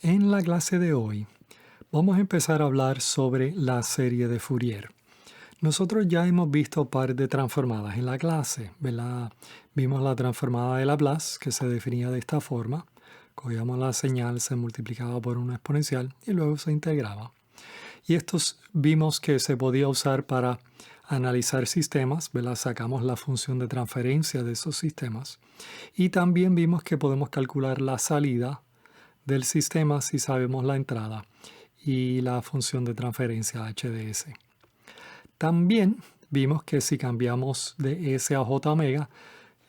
En la clase de hoy vamos a empezar a hablar sobre la serie de Fourier. Nosotros ya hemos visto par de transformadas en la clase, ¿verdad? Vimos la transformada de Laplace, que se definía de esta forma. Cogíamos la señal, se multiplicaba por una exponencial y luego se integraba. Y estos vimos que se podía usar para analizar sistemas, ¿verdad? Sacamos la función de transferencia de esos sistemas. Y también vimos que podemos calcular la salida del sistema si sabemos la entrada y la función de transferencia HDS. También vimos que si cambiamos de S a J omega,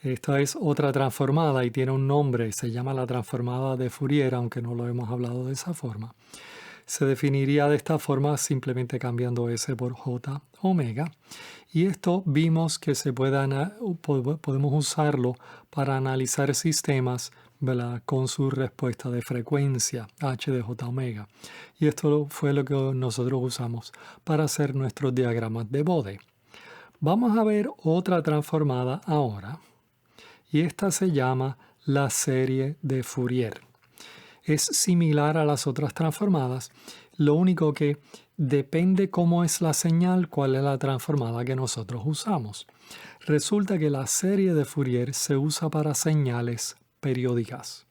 esta es otra transformada y tiene un nombre, se llama la transformada de Fourier, aunque no lo hemos hablado de esa forma. Se definiría de esta forma simplemente cambiando S por J omega. Y esto vimos que podemos usarlo para analizar sistemas, ¿verdad?, con su respuesta de frecuencia H de J omega. Y esto fue lo que nosotros usamos para hacer nuestros diagramas de Bode. Vamos a ver otra transformada ahora. Y esta se llama la serie de Fourier. Es similar a las otras transformadas, lo único que depende cómo es la señal, cuál es la transformada que nosotros usamos. Resulta que la serie de Fourier se usa para señales periódicas.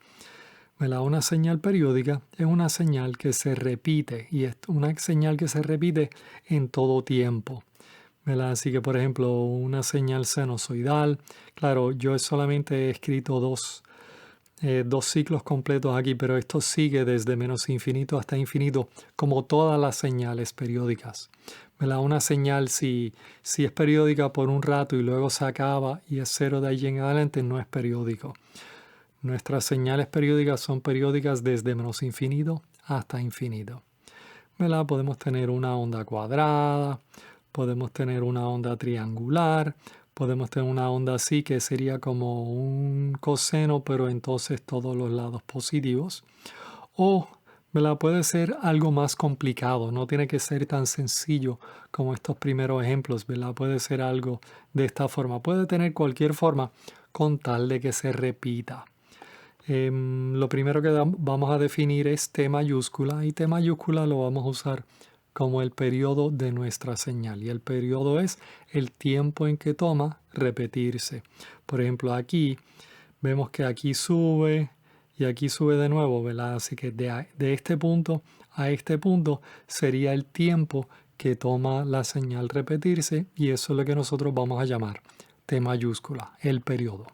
Una señal periódica es una señal que se repite y es una señal que se repite en todo tiempo. Así que, por ejemplo, una señal sinusoidal, claro, yo solamente he escrito dos ciclos completos aquí, pero esto sigue desde menos infinito hasta infinito, como todas las señales periódicas. Una señal, si es periódica por un rato y luego se acaba y es cero de allí en adelante, no es periódico. Nuestras señales periódicas son periódicas desde menos infinito hasta infinito. Podemos tener una onda cuadrada, podemos tener una onda triangular, podemos tener una onda así que sería como un coseno, pero entonces todos los lados positivos. O puede ser algo más complicado, no tiene que ser tan sencillo como estos primeros ejemplos. Puede ser algo de esta forma. Puede tener cualquier forma con tal de que se repita. Lo primero que vamos a definir es T mayúscula y T mayúscula lo vamos a usar como el periodo de nuestra señal. Y el periodo es el tiempo en que toma repetirse. Por ejemplo, aquí vemos que aquí sube y aquí sube de nuevo, ¿verdad? Así que de este punto a este punto sería el tiempo que toma la señal repetirse y eso es lo que nosotros vamos a llamar T mayúscula, el periodo.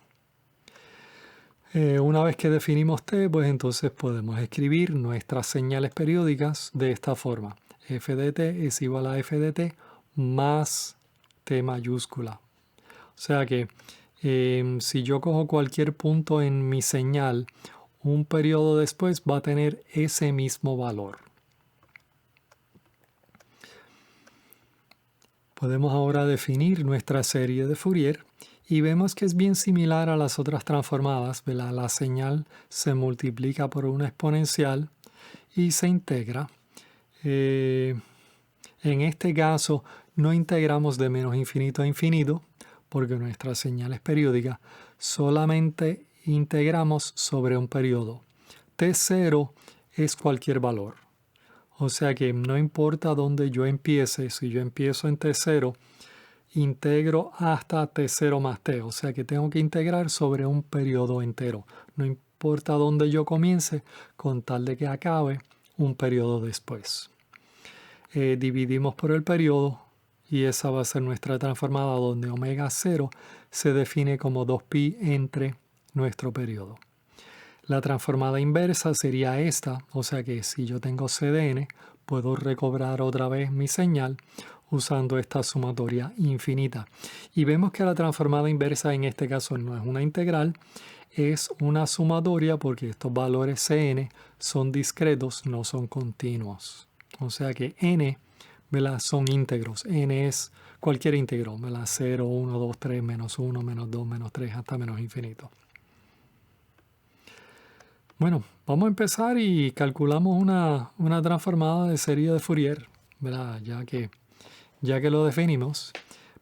Una vez que definimos T, pues entonces podemos escribir nuestras señales periódicas de esta forma. F de T es igual a F de T más T mayúscula. O sea que si yo cojo cualquier punto en mi señal, un periodo después va a tener ese mismo valor. Podemos ahora definir nuestra serie de Fourier y vemos que es bien similar a las otras transformadas, ¿verdad? La señal se multiplica por una exponencial y se integra. En este caso no integramos de menos infinito a infinito porque nuestra señal es periódica, solamente integramos sobre un periodo. T0 es cualquier valor. O sea que no importa dónde yo empiece, si yo empiezo en T0, integro hasta T0 más T. O sea que tengo que integrar sobre un periodo entero. No importa dónde yo comience, con tal de que acabe un periodo después. Dividimos por el periodo y esa va a ser nuestra transformada donde omega 0 se define como 2pi entre nuestro periodo. La transformada inversa sería esta, o sea que si yo tengo CDN, puedo recobrar otra vez mi señal usando esta sumatoria infinita. Y vemos que la transformada inversa en este caso no es una integral, es una sumatoria porque estos valores Cn son discretos, no son continuos. O sea que n, ¿verdad?, son íntegros. N es cualquier íntegro, 0, 1, 2, 3, menos 1, menos 2, menos 3, hasta menos infinito. Bueno, vamos a empezar y calculamos una transformada de serie de Fourier, ¿verdad? Ya que lo definimos,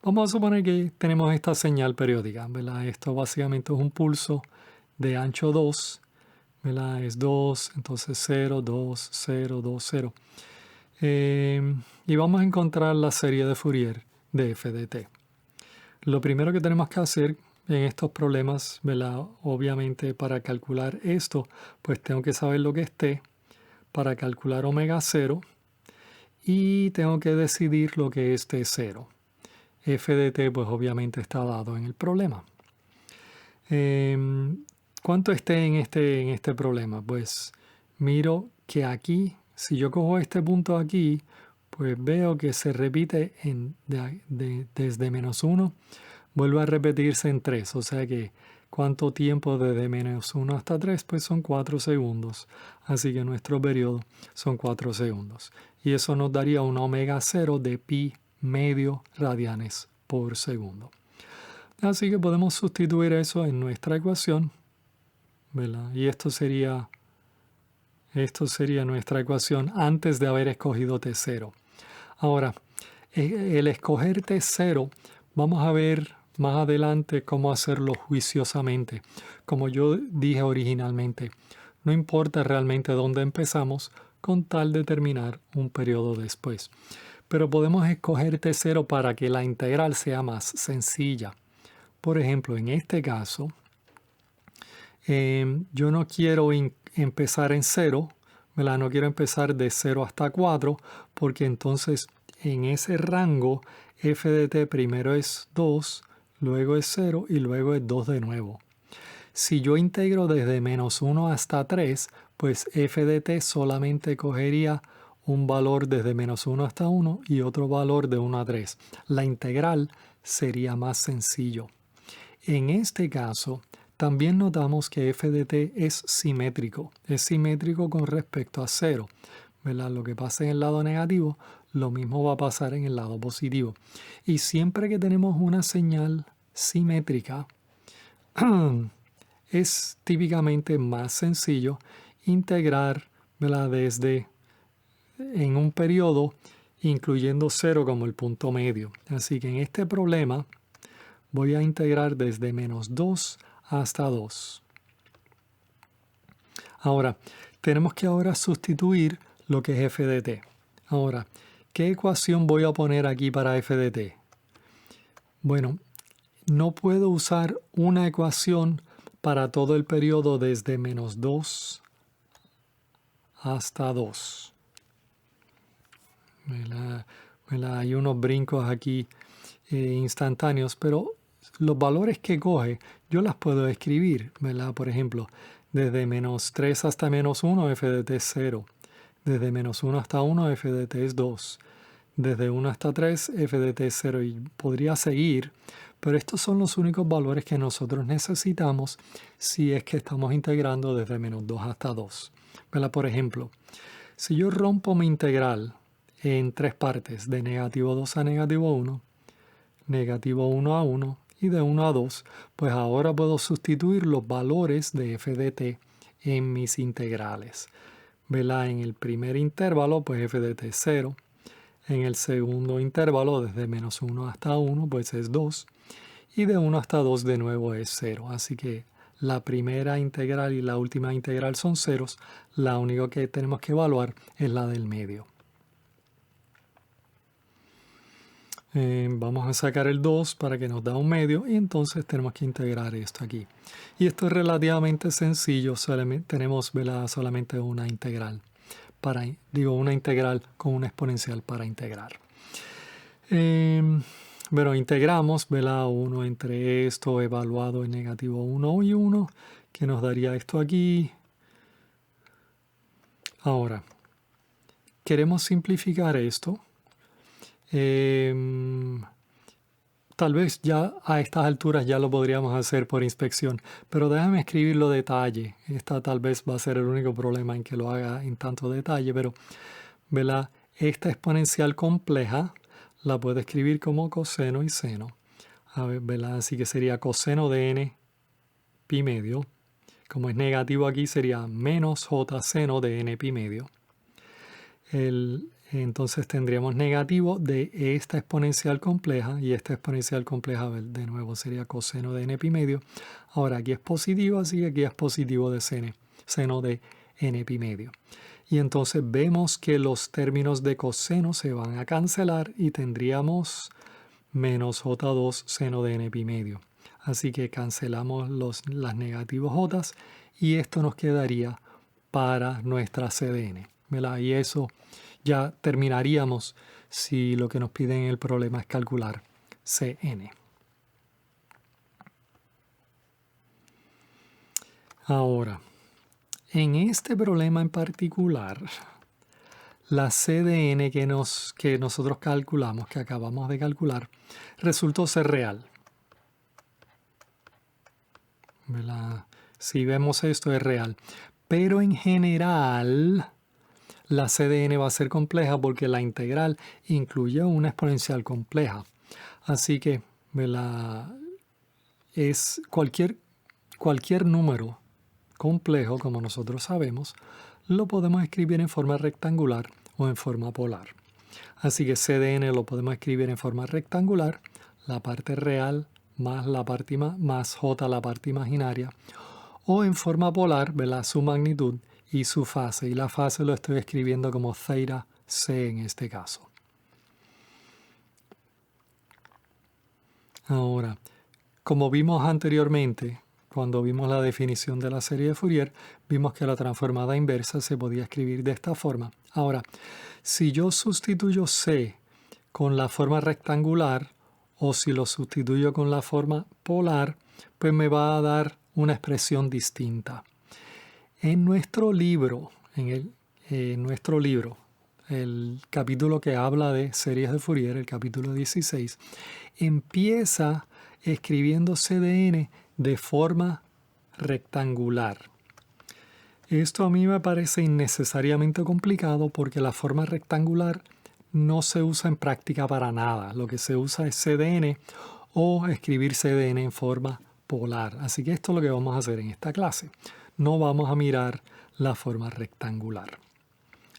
vamos a suponer que tenemos esta señal periódica, ¿verdad? Esto básicamente es un pulso de ancho 2, ¿verdad? Es 2, entonces 0, 2, 0, 2, 0. Y vamos a encontrar la serie de Fourier de f de t. Lo primero que tenemos que hacer en estos problemas, ¿verdad? Obviamente para calcular esto, pues tengo que saber lo que es t para calcular omega 0 y tengo que decidir lo que es t0. F de t pues obviamente está dado en el problema. ¿Cuánto esté en este problema? Pues miro que aquí, si yo cojo este punto aquí, pues veo que se repite desde menos 1, vuelve a repetirse en 3. O sea que ¿cuánto tiempo desde menos 1 hasta 3? Pues son 4 segundos. Así que nuestro periodo son 4 segundos. Y eso nos daría un omega 0 de pi medio radianes por segundo. Así que podemos sustituir eso en nuestra ecuación, ¿verdad? Y esto sería nuestra ecuación antes de haber escogido T0. Ahora, el escoger T0, vamos a ver más adelante cómo hacerlo juiciosamente. Como yo dije originalmente, no importa realmente dónde empezamos con tal de terminar un periodo después. Pero podemos escoger T0 para que la integral sea más sencilla. Por ejemplo, en este caso, yo no quiero empezar en 0, ¿verdad? No quiero empezar de 0 hasta 4, porque entonces en ese rango f de t primero es 2, luego es 0 y luego es 2 de nuevo. Si yo integro desde menos 1 hasta 3, pues f de t solamente cogería un valor desde menos 1 hasta 1 y otro valor de 1 a 3. La integral sería más sencillo. En este caso, también notamos que f de t es simétrico con respecto a 0, ¿verdad? Lo que pasa en el lado negativo, lo mismo va a pasar en el lado positivo. Y siempre que tenemos una señal simétrica, es típicamente más sencillo integrar, ¿verdad? Desde en un periodo incluyendo 0 como el punto medio. Así que en este problema voy a integrar desde menos 2 hasta 2. Ahora, tenemos que ahora sustituir lo que es f de t. Ahora, ¿qué ecuación voy a poner aquí para f de t? Bueno, no puedo usar una ecuación para todo el periodo desde menos 2 hasta 2. Hay unos brincos aquí instantáneos, pero los valores que coge yo las puedo escribir, ¿verdad? Por ejemplo, desde menos 3 hasta menos 1, f de t es 0. Desde menos 1 hasta 1, f de t es 2. Desde 1 hasta 3, f de t es 0. Y podría seguir, pero estos son los únicos valores que nosotros necesitamos si es que estamos integrando desde menos 2 hasta 2. ¿Verdad? Por ejemplo, si yo rompo mi integral en tres partes, de negativo 2 a negativo 1, negativo 1 a 1 y de 1 a 2, pues ahora puedo sustituir los valores de f de t en mis integrales. ¿Verdad? En el primer intervalo, pues f de t es 0. En el segundo intervalo, desde menos 1 hasta 1, pues es 2. Y de 1 hasta 2 de nuevo es 0. Así que la primera integral y la última integral son ceros. La única que tenemos que evaluar es la del medio. Vamos a sacar el 2 para que nos da un medio y entonces tenemos que integrar esto aquí. Y esto es relativamente sencillo, tenemos, ¿verdad? Solamente una integral. Una integral con una exponencial para integrar. Pero integramos, ¿verdad? 1 entre esto evaluado en negativo 1 y 1, que nos daría esto aquí. Ahora, queremos simplificar esto. Tal vez ya a estas alturas ya lo podríamos hacer por inspección, pero déjame escribirlo detalle. Esta tal vez va a ser el único problema en que lo haga en tanto detalle, pero ¿verdad? Esta exponencial compleja la puedo escribir como coseno y seno. A ver, ¿verdad? Así que sería coseno de n pi medio. Como es negativo aquí sería menos j seno de n pi medio. Entonces tendríamos negativo de esta exponencial compleja y esta exponencial compleja de nuevo sería coseno de n pi medio. Ahora aquí es positivo, así que aquí es positivo de seno seno de n pi medio. Y entonces vemos que los términos de coseno se van a cancelar y tendríamos menos j2 seno de n pi medio. Así que cancelamos las negativos j y esto nos quedaría para nuestra CDN, ¿verdad? Y eso ya terminaríamos si lo que nos piden en el problema es calcular CN. Ahora, en este problema en particular, la CDN que nosotros calculamos, que acabamos de calcular, resultó ser real, ¿verdad? Si vemos esto es real. Pero en general, la CDN va a ser compleja porque la integral incluye una exponencial compleja. Así que, ¿verdad? Es cualquier número complejo, como nosotros sabemos, lo podemos escribir en forma rectangular o en forma polar. Así que CDN lo podemos escribir en forma rectangular, la parte real más la parte más j la parte imaginaria, o en forma polar, ¿verdad? Su magnitud y su fase. Y la fase lo estoy escribiendo como θ c en este caso. Ahora, como vimos anteriormente, cuando vimos la definición de la serie de Fourier, vimos que la transformada inversa se podía escribir de esta forma. Ahora, si yo sustituyo C con la forma rectangular o si lo sustituyo con la forma polar, pues me va a dar una expresión distinta. En nuestro libro, el capítulo que habla de series de Fourier, el capítulo 16, empieza escribiendo CDN de forma rectangular. Esto a mí me parece innecesariamente complicado porque la forma rectangular no se usa en práctica para nada. Lo que se usa es CDN o escribir CDN en forma polar. Así que esto es lo que vamos a hacer en esta clase. No vamos a mirar la forma rectangular.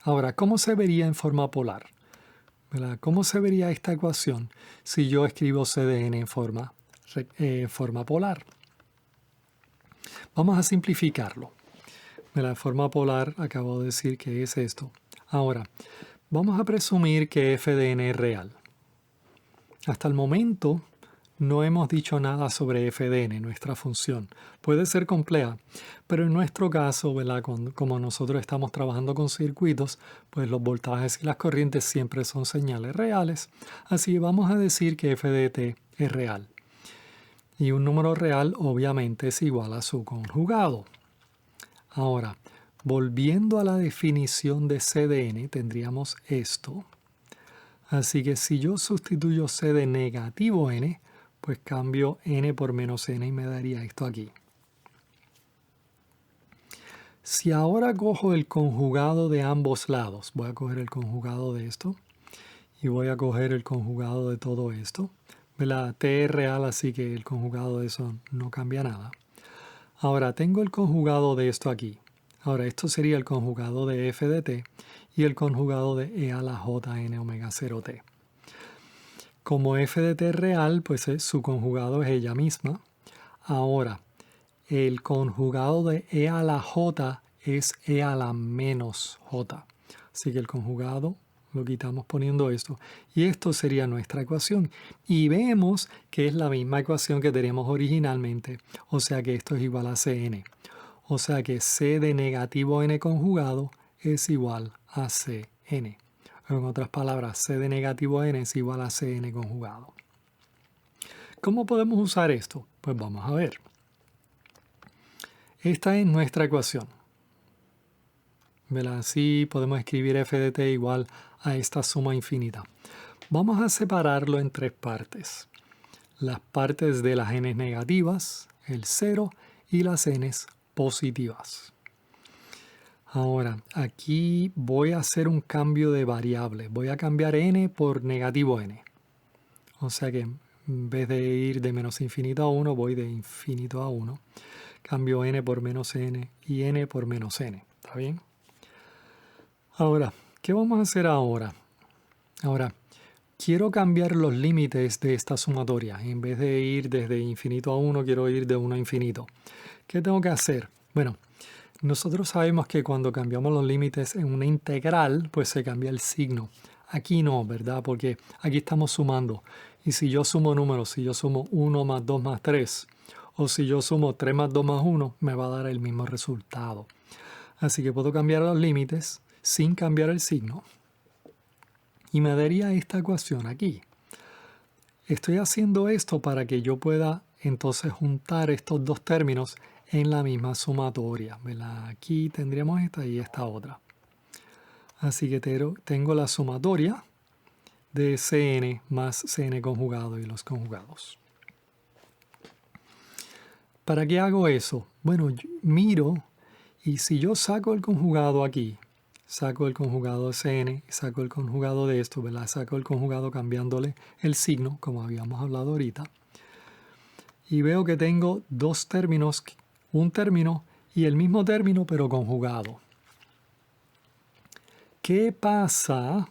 Ahora, ¿cómo se vería en forma polar? ¿Verdad? ¿Cómo se vería esta ecuación si yo escribo CDN en forma polar? Vamos a simplificarlo. La forma polar acabo de decir que es esto. Ahora, vamos a presumir que f de n es real. Hasta el momento no hemos dicho nada sobre f de n, nuestra función. Puede ser compleja, pero en nuestro caso, ¿verdad? Como nosotros estamos trabajando con circuitos, pues los voltajes y las corrientes siempre son señales reales. Así que vamos a decir que f de t es real. Y un número real obviamente es igual a su conjugado. Ahora, volviendo a la definición de CDN, tendríamos esto. Así que si yo sustituyo C de negativo n, pues cambio n por menos n y me daría esto aquí. Si ahora cojo el conjugado de ambos lados, voy a coger el conjugado de esto y voy a coger el conjugado de todo esto. La t es real, así que el conjugado de eso no cambia nada. Ahora tengo el conjugado de esto aquí. Ahora esto sería el conjugado de f de t y el conjugado de e a la j n omega 0t. Como f de t es real, pues su conjugado es ella misma. Ahora, el conjugado de e a la j es e a la menos j. Así que el conjugado lo quitamos poniendo esto. Y esto sería nuestra ecuación. Y vemos que es la misma ecuación que tenemos originalmente. O sea que esto es igual a Cn. O sea que C de negativo n conjugado es igual a Cn. En otras palabras, C de negativo n es igual a Cn conjugado. ¿Cómo podemos usar esto? Pues vamos a ver. Esta es nuestra ecuación. Así podemos escribir f de t igual a esta suma infinita. Vamos a separarlo en tres partes. Las partes de las n negativas, el 0, y las n positivas. Ahora, aquí voy a hacer un cambio de variable. Voy a cambiar n por negativo n. O sea que en vez de ir de menos infinito a 1, voy de infinito a 1. Cambio n por menos n y n por menos n. ¿Está bien? Ahora, ¿qué vamos a hacer ahora? Ahora, quiero cambiar los límites de esta sumatoria. En vez de ir desde infinito a 1, quiero ir de 1 a infinito. ¿Qué tengo que hacer? Bueno, Nosotros sabemos que cuando cambiamos los límites en una integral, pues se cambia el signo. Aquí no, ¿verdad? Porque aquí estamos sumando. Y si yo sumo números, si yo sumo 1 más 2 más 3, o si yo sumo 3 más 2 más 1, me va a dar el mismo resultado. Así que puedo cambiar los límites sin cambiar el signo. Y me daría esta ecuación aquí. Estoy haciendo esto para que yo pueda entonces juntar estos dos términos en la misma sumatoria, ¿verdad? Aquí tendríamos esta y esta otra. Así que tengo la sumatoria de Cn más Cn conjugado y los conjugados. ¿Para qué hago eso? Bueno, yo miro y si yo saco el conjugado aquí, saco el conjugado de Cn, saco el conjugado de esto, ¿verdad? Saco el conjugado cambiándole el signo, como habíamos hablado ahorita. Y veo que tengo dos términos, un término y el mismo término pero conjugado. ¿Qué pasa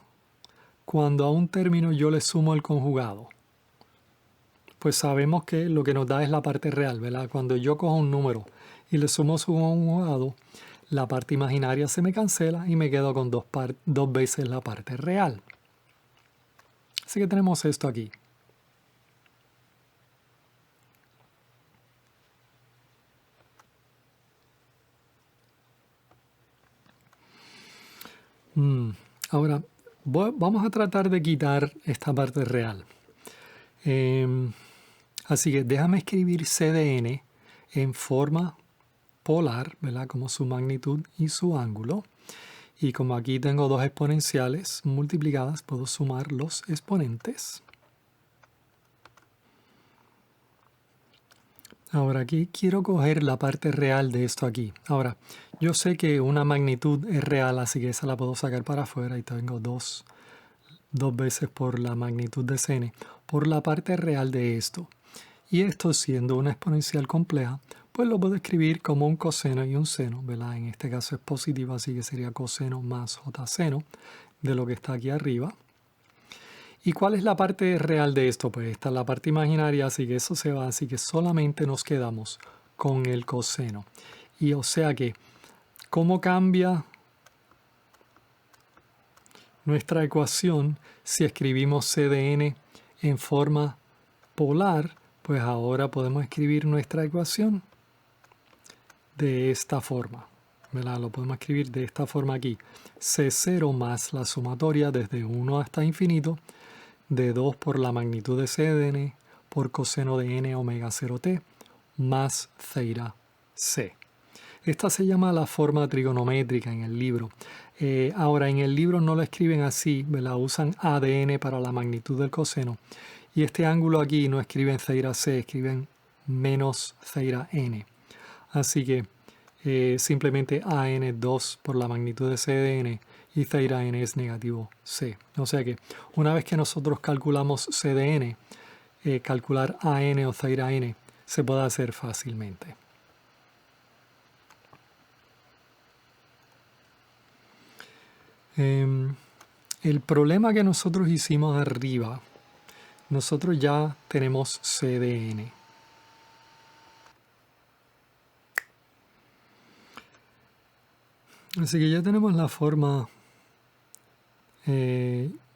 cuando a un término yo le sumo el conjugado? Pues sabemos que lo que nos da es la parte real, ¿verdad? Cuando yo cojo un número y le sumo su conjugado, la parte imaginaria se me cancela y me quedo con dos veces la parte real. Así que tenemos esto aquí. Ahora, vamos a tratar de quitar esta parte real. Así que déjame escribir C de n en forma polar, ¿verdad? Como su magnitud y su ángulo. Y como aquí tengo dos exponenciales multiplicadas, puedo sumar los exponentes. Ahora aquí quiero coger la parte real de esto aquí. Ahora, yo sé que una magnitud es real, así que esa la puedo sacar para afuera y tengo dos veces por la magnitud de Cn, por la parte real de esto. Y esto siendo una exponencial compleja, pues lo puedo escribir como un coseno y un seno, ¿verdad? En este caso es positivo, así que sería coseno más j seno de lo que está aquí arriba. ¿Y cuál es la parte real de esto? Pues esta es la parte imaginaria, así que eso se va, así que solamente nos quedamos con el coseno. Y o sea que, ¿cómo cambia nuestra ecuación si escribimos C de n en forma polar? Pues ahora podemos escribir nuestra ecuación de esta forma, ¿verdad? Lo podemos escribir de esta forma aquí. C0 más la sumatoria desde 1 hasta infinito de 2 por la magnitud de C de n por coseno de n omega 0t más ceira c. Esta se llama la forma trigonométrica en el libro. Ahora, en el libro no lo escriben así, ¿verdad? Usan a de n para la magnitud del coseno. Y este ángulo aquí no escriben ceira c, escriben menos ceira n. Así que simplemente an es 2 por la magnitud de c de n y ceira n es negativo c. O sea que una vez que nosotros calculamos c de n, calcular an o ceira n se puede hacer fácilmente. El problema que nosotros hicimos arriba, nosotros ya tenemos C de n. Así que ya tenemos la forma,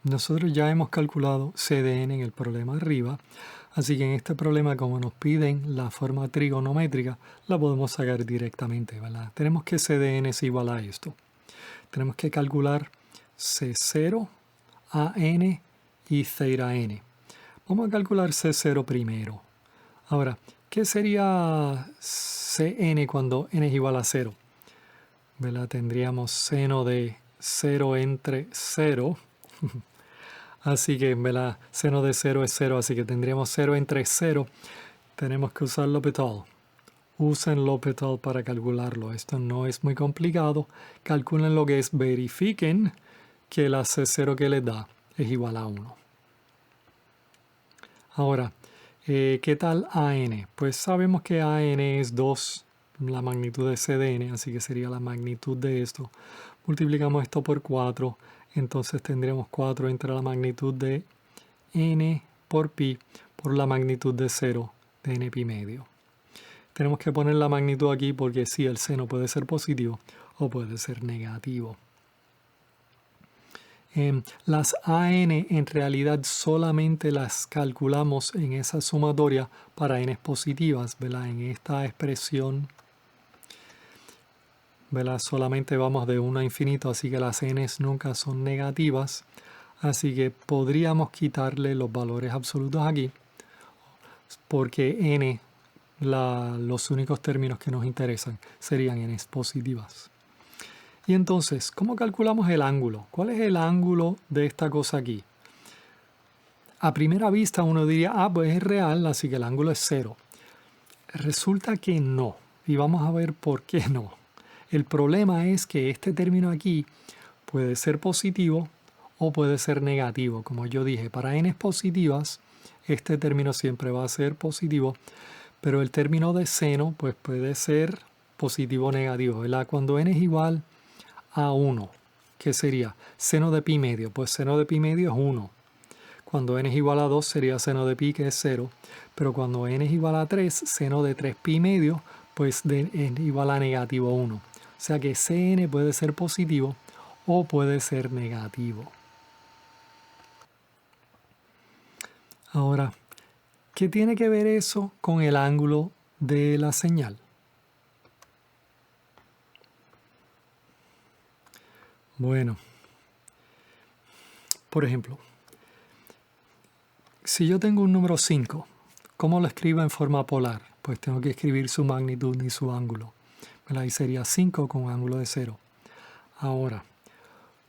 nosotros ya hemos calculado C de n en el problema arriba, así que en este problema como nos piden la forma trigonométrica, la podemos sacar directamente, ¿verdad? Tenemos que C de n es igual a esto. Tenemos que calcular C0, AN y ceira n. Vamos a calcular C0 primero. Ahora, ¿qué sería Cn cuando n es igual a 0? ¿Verdad? Tendríamos seno de 0 entre 0. Así que, ¿verdad? Seno de 0 es 0, así que tendríamos 0 entre 0. Tenemos que usar L'Hopital. Usen L'Hopital para calcularlo. Esto no es muy complicado. Calculen lo que es. Verifiquen que la C0 que les da es igual a 1. Ahora, ¿qué tal AN? Pues sabemos que AN es 2, la magnitud de C de n, así que sería la magnitud de esto. Multiplicamos esto por 4, entonces tendremos 4 entre la magnitud de n por pi por la magnitud de 0 de n pi medio. tenemos que poner la magnitud aquí porque sí, el seno puede ser positivo o puede ser negativo. Las AN en realidad solamente las calculamos en esa sumatoria para N positivas, ¿verdad? En esta expresión, ¿verdad? Solamente vamos de 1 a infinito, así que las N nunca son negativas. Así que podríamos quitarle los valores absolutos aquí, porque N, los únicos términos que nos interesan serían N positivas. Y entonces, ¿cómo calculamos el ángulo? ¿Cuál es el ángulo de esta cosa aquí? A primera vista uno diría, pues es real, así que el ángulo es 0. Resulta que no, y vamos a ver por qué no. El problema es que este término aquí puede ser positivo o puede ser negativo. Como yo dije, para n positivas, este término siempre va a ser positivo, pero el término de seno pues puede ser positivo o negativo, ¿verdad? Cuando n es igual a 1, ¿qué sería? Seno de pi medio, pues seno de pi medio es 1. Cuando n es igual a 2 sería seno de pi, que es 0. Pero cuando n es igual a 3, seno de 3 pi medio, pues es igual a negativo 1. O sea que Cn puede ser positivo o puede ser negativo. Ahora, ¿qué tiene que ver eso con el ángulo de la señal? Bueno, por ejemplo, si yo tengo un número 5, ¿cómo lo escribo en forma polar? Pues tengo que escribir su magnitud y su ángulo. Ahí sería 5 con ángulo de 0. Ahora,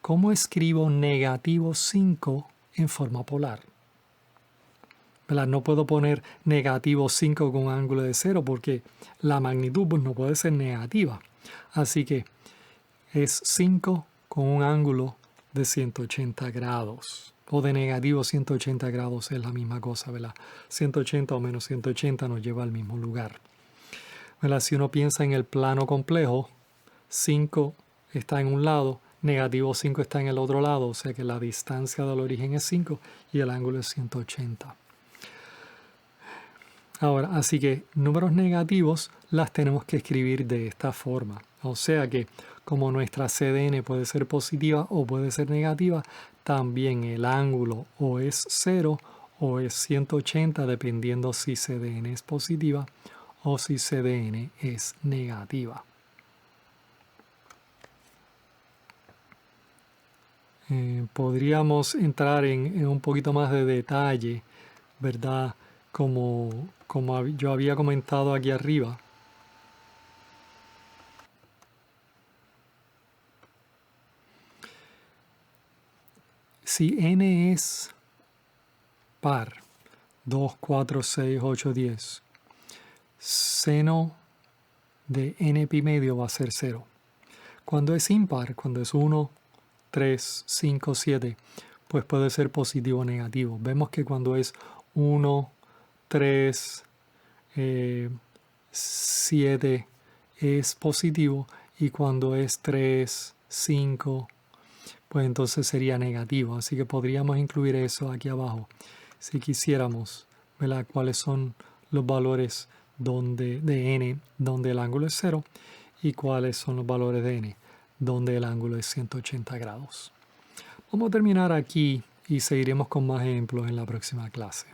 ¿cómo escribo negativo 5 en forma polar? ¿Verdad? No puedo poner negativo 5 con ángulo de 0 porque la magnitud pues, no puede ser negativa. Así que es 5 con un ángulo de 180 grados. O de negativo 180 grados es la misma cosa, ¿verdad? 180 o menos 180 nos lleva al mismo lugar. ¿Verdad? Si uno piensa en el plano complejo, 5 está en un lado, negativo 5 está en el otro lado, o sea que la distancia del origen es 5 y el ángulo es 180. Ahora, así que números negativos las tenemos que escribir de esta forma. O sea que como nuestra CDN puede ser positiva o puede ser negativa, también el ángulo o es 0 o es 180 dependiendo si CDN es positiva o si CDN es negativa. Podríamos entrar en un poquito más de detalle, ¿verdad? Como yo había comentado aquí arriba. Si n es par, 2, 4, 6, 8, 10, seno de n pi medio va a ser 0. Cuando es impar, cuando es 1, 3, 5, 7, pues puede ser positivo o negativo. Vemos que cuando es 1, 3, 7 es positivo y cuando es 3, 5, pues entonces sería negativo. Así que podríamos incluir eso aquí abajo si quisiéramos, ¿verdad? Cuáles son los valores de n donde el ángulo es 0 y cuáles son los valores de n donde el ángulo es 180 grados. Vamos a terminar aquí y seguiremos con más ejemplos en la próxima clase.